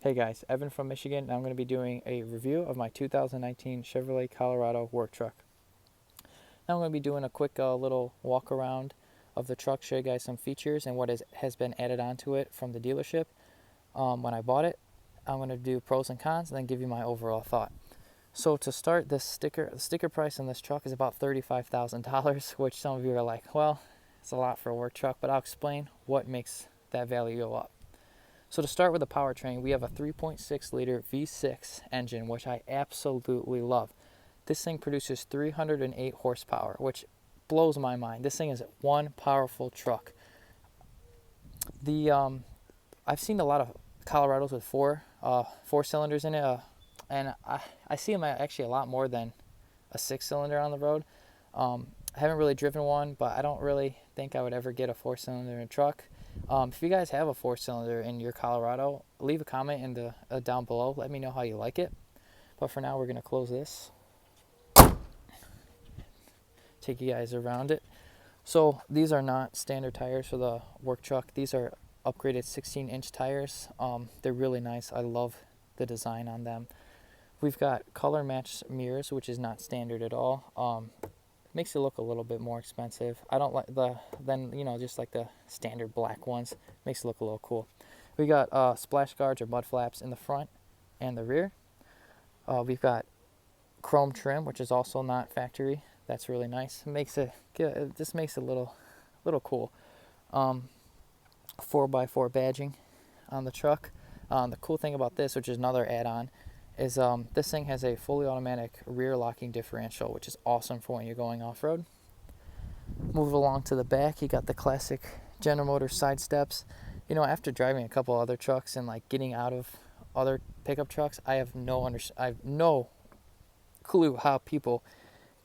Hey guys, Evan from Michigan, and I'm going to be doing a review of my 2019 Chevrolet Colorado work truck. Now I'm going to be doing a quick little walk around of the truck, show you guys some features and what has been added onto it from the dealership when I bought it. I'm going to do pros and cons and then give you my overall thought. So to start, the sticker price on this truck is about $35,000, which some of you are like, well, it's a lot for a work truck, but I'll explain what makes that value go up. So to start with the powertrain, we have a 3.6 liter V6 engine, which I absolutely love. This thing produces 308 horsepower, which blows my mind. This thing is one powerful truck. I've seen a lot of Colorados with four cylinders in it, and I see them actually a lot more than a 6-cylinder on the road. I haven't really driven one, but I don't really think I would ever get a 4-cylinder in a truck. If you guys have a 4-cylinder in your Colorado, leave a comment in the down below. Let me know how you like it. But for now, we're going to close this. Take you guys around it. So these are not standard tires for the work truck. These are upgraded 16-inch tires. They're really nice. I love the design on them. We've got color matched mirrors, which is not standard at all. Makes it look a little bit more expensive. I don't like just like the standard black ones. Makes it look a little cool. We got splash guards or mud flaps in the front and the rear. We've got chrome trim, which is also not factory. That's really nice. It just makes it a little cool. 4x4 badging on the truck. The cool thing about this, which is another add-on, is this thing has a fully automatic rear locking differential, which is awesome for when you're going off-road. Move along to the back, you got the classic General Motors side steps. You know, after driving a couple other trucks and like getting out of other pickup trucks, I have no clue how people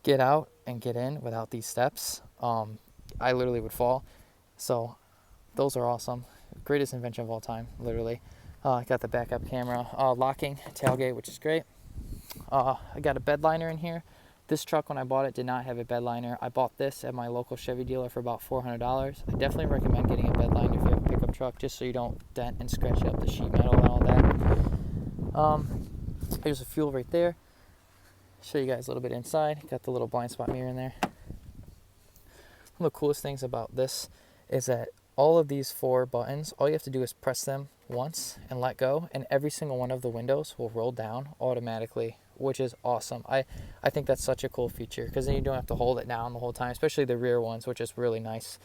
get out and get in without these steps. I literally would fall. So those are awesome. Greatest invention of all time, literally. I got the backup camera, locking tailgate, which is great. I got a bed liner in here. This truck, when I bought it, did not have a bed liner. I bought this at my local Chevy dealer for about $400. I definitely recommend getting a bed liner if you have a pickup truck, just so you don't dent and scratch up the sheet metal and all that. There's a fuel right there. Show you guys a little bit inside. Got the little blind spot mirror in there. One of the coolest things about this is that all of these 4 buttons, all you have to do is press them once and let go, and every single one of the windows will roll down automatically, which is awesome. I think that's such a cool feature, because then you don't have to hold it down the whole time, especially the rear ones, which is really nice.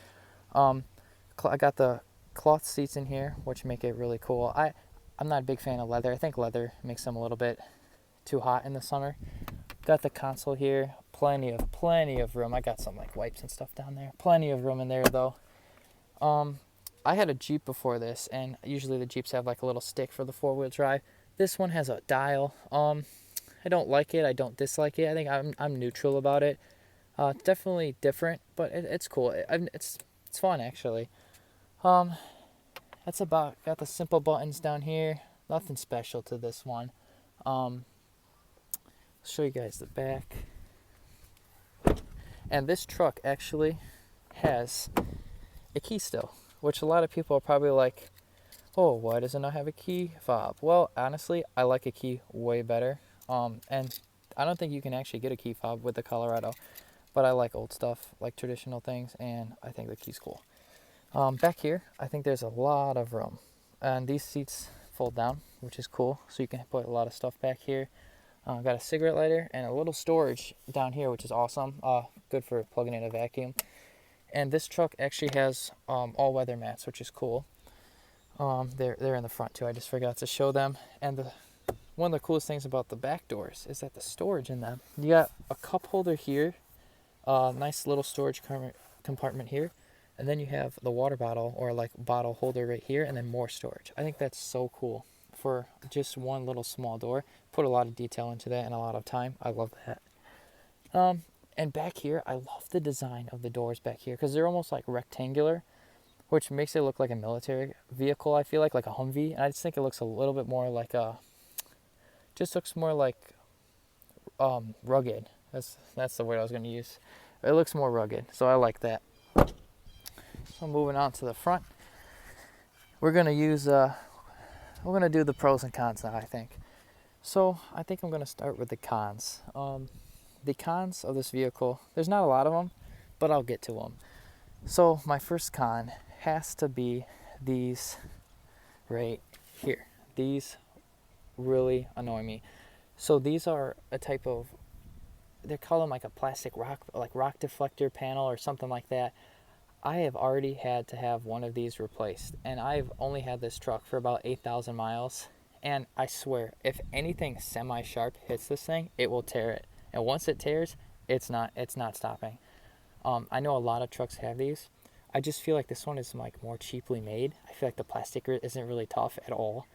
I got the cloth seats in here, which make it really cool. I'm not a big fan of leather. I think leather makes them a little bit too hot in the summer. Got the console here, plenty of room. I got some like wipes and stuff down there. Plenty of room in there though. I had a Jeep before this, and usually the Jeeps have like a little stick for the 4-wheel drive. This one has a dial. I don't like it. I don't dislike it. I think I'm neutral about it. It's definitely different, but it's cool. It's fun actually. That's about, got the simple buttons down here. Nothing special to this one. I'll show you guys the back. And this truck actually has a key still, which a lot of people are probably like, oh, why does it not have a key fob? Well, honestly, I like a key way better. And I don't think you can actually get a key fob with the Colorado, but I like old stuff, like traditional things, and I think the key's cool. Back here, I think there's a lot of room, and these seats fold down, which is cool, so you can put a lot of stuff back here. Got a cigarette lighter and a little storage down here, which is awesome. Good for plugging in a vacuum. And this truck actually has all-weather mats, which is cool. They're in the front too. I just forgot to show them. And one of the coolest things about the back doors is that the storage in them. You got a cup holder here, nice little storage compartment here, and then you have the water bottle or like bottle holder right here, and then more storage. I think that's so cool for just one little small door. Put a lot of detail into that and a lot of time. I love that. And back here, I love the design of the doors back here, because they're almost like rectangular, which makes it look like a military vehicle, I feel like a Humvee. And I just think it looks a little bit more like rugged. That's the word I was going to use. It looks more rugged, so I like that. So moving on to the front, we're going to use we're gonna do the pros and cons now, I think. So I think I'm gonna start with the cons. The cons of this vehicle, there's not a lot of them, but I'll get to them. So my first con has to be these right here. These really annoy me. So these are a type of, they call them like a plastic rock, like rock deflector panel or something like that. I have already had to have one of these replaced, and I've only had this truck for about 8,000 miles. And I swear, if anything semi-sharp hits this thing, it will tear it. And once it tears, it's not stopping. I know a lot of trucks have these. I just feel like this one is like more cheaply made. I feel like the plastic isn't really tough at all.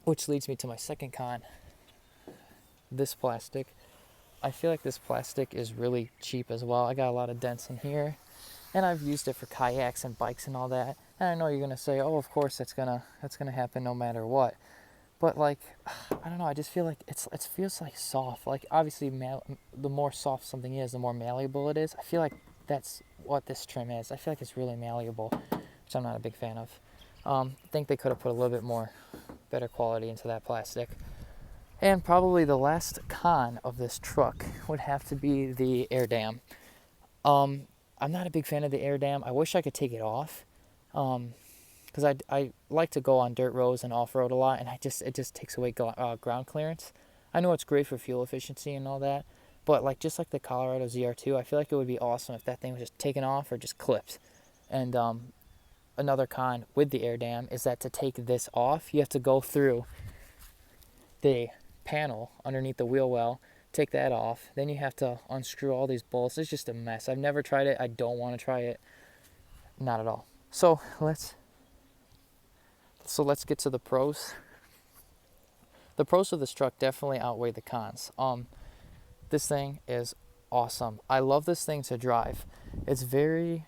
Which leads me to my second con. This plastic. I feel like this plastic is really cheap as well. I got a lot of dents in here, and I've used it for kayaks and bikes and all that. And I know you're gonna say, "Oh, of course that's gonna happen no matter what." But like, I don't know. I just feel like it feels like soft. Like obviously, the more soft something is, the more malleable it is. I feel like that's what this trim is. I feel like it's really malleable, which I'm not a big fan of. I think they could have put a little bit more better quality into that plastic. And probably the last con of this truck would have to be the air dam. I'm not a big fan of the air dam. I wish I could take it off, because I like to go on dirt roads and off-road a lot, and it just takes away ground clearance. I know it's great for fuel efficiency and all that, but like just like the Colorado ZR2, I feel like it would be awesome if that thing was just taken off or just clipped. And another con with the air dam is that to take this off, you have to go through the panel underneath the wheel well, take that off, then you have to unscrew all these bolts. It's just a mess. I've never tried it. I don't want to try it. Not at all. So let's get to the pros. The pros of this truck definitely outweigh the cons. This thing is awesome. I love this thing to drive. It's the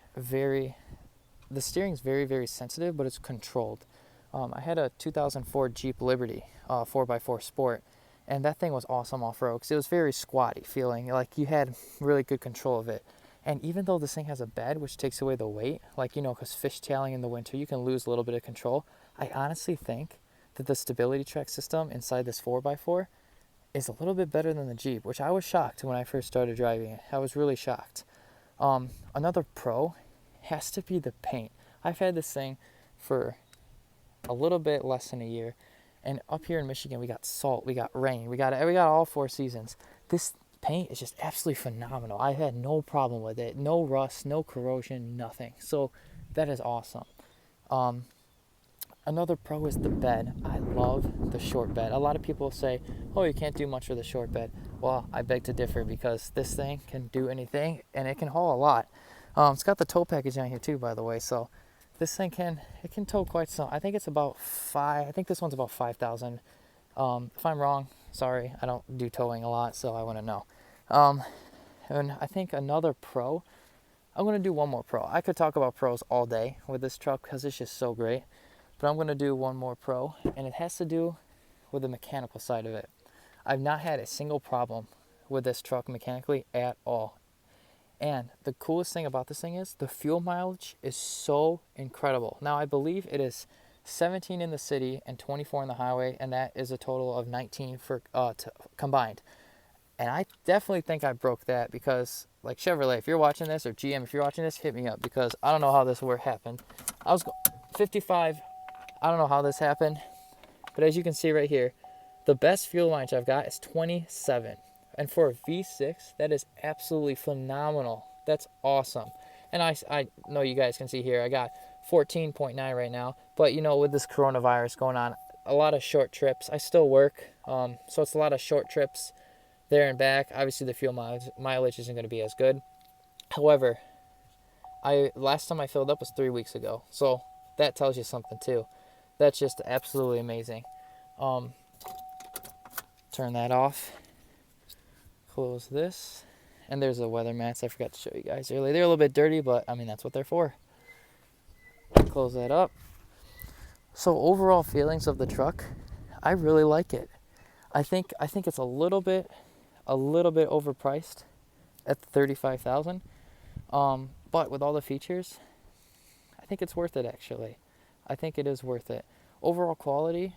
steering's very, very sensitive, but it's controlled. I had a 2004 Jeep Liberty 4x4 Sport, and that thing was awesome off-road because it was very squatty feeling, like you had really good control of it. And even though this thing has a bed, which takes away the weight, like, because fishtailing in the winter, you can lose a little bit of control. I honestly think that the stability track system inside this 4x4 is a little bit better than the Jeep, which I was shocked when I first started driving it. I was really shocked. Another pro has to be the paint. I've had this thing for a little bit less than a year, and up here in Michigan we got salt, we got rain, we got all 4 seasons. This paint is just absolutely phenomenal. I had no problem with it. No rust, no corrosion, nothing. So that is awesome. Another pro is the bed. I love the short bed. A lot of people say, "Oh, you can't do much with a short bed." Well, I beg to differ, because this thing can do anything and it can haul a lot. It's got the tow package on here too, by the way. So this thing can tow quite some. I think it's about 5. I think this one's about 5,000. If I'm wrong, sorry. I don't do towing a lot, so I wouldn't know. And I think another pro, I'm going to do one more pro. I could talk about pros all day with this truck because it's just so great. But I'm going to do one more pro, and it has to do with the mechanical side of it. I've not had a single problem with this truck mechanically at all. And the coolest thing about this thing is the fuel mileage is so incredible. Now, I believe it is 17 in the city and 24 on the highway, and that is a total of 19 for combined. And I definitely think I broke that, because like Chevrolet, if you're watching this, or GM, if you're watching this, hit me up, because I don't know how this happened. I was 55. I don't know how this happened, but as you can see right here, the best fuel mileage I've got is 27. And for a V6, that is absolutely phenomenal. That's awesome. And I know you guys can see here, I got 14.9 right now. But, with this coronavirus going on, a lot of short trips. I still work, so it's a lot of short trips there and back. Obviously, the fuel mileage isn't going to be as good. However, last time I filled up was 3 weeks ago. So that tells you something, too. That's just absolutely amazing. Turn that off. Close this. And there's the weather mats I forgot to show you guys earlier. They're a little bit dirty, but I mean, that's what they're for. Close that up. So overall feelings of the truck, I really like it. I think it's a little bit overpriced at $35,000. But with all the features, I think it's worth it, actually. I think it is worth it. Overall quality,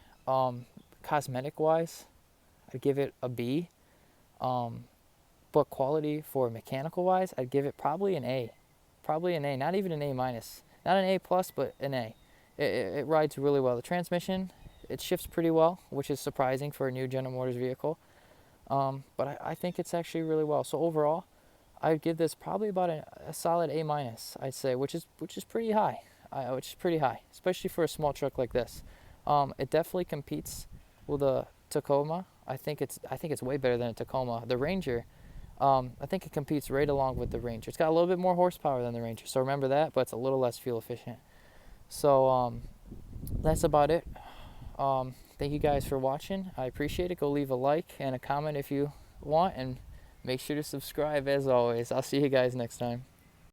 cosmetic wise, I'd give it a B. But quality for mechanical wise, I'd give it probably an A. Probably an A, not even an A minus. Not an A plus, but an A. It rides really well. The transmission, it shifts pretty well, which is surprising for a new General Motors vehicle. But I think it's actually really well. So overall, I'd give this probably about a solid A minus, I'd say, which is pretty high. Which is pretty high, especially for a small truck like this. It definitely competes with a Tacoma. I think it's way better than a Tacoma. The Ranger, I think it competes right along with the Ranger. It's got a little bit more horsepower than the Ranger, so remember that, but it's a little less fuel efficient. So that's about it. Thank you guys for watching. I appreciate it. Go leave a like and a comment if you want, and make sure to subscribe as always. I'll see you guys next time.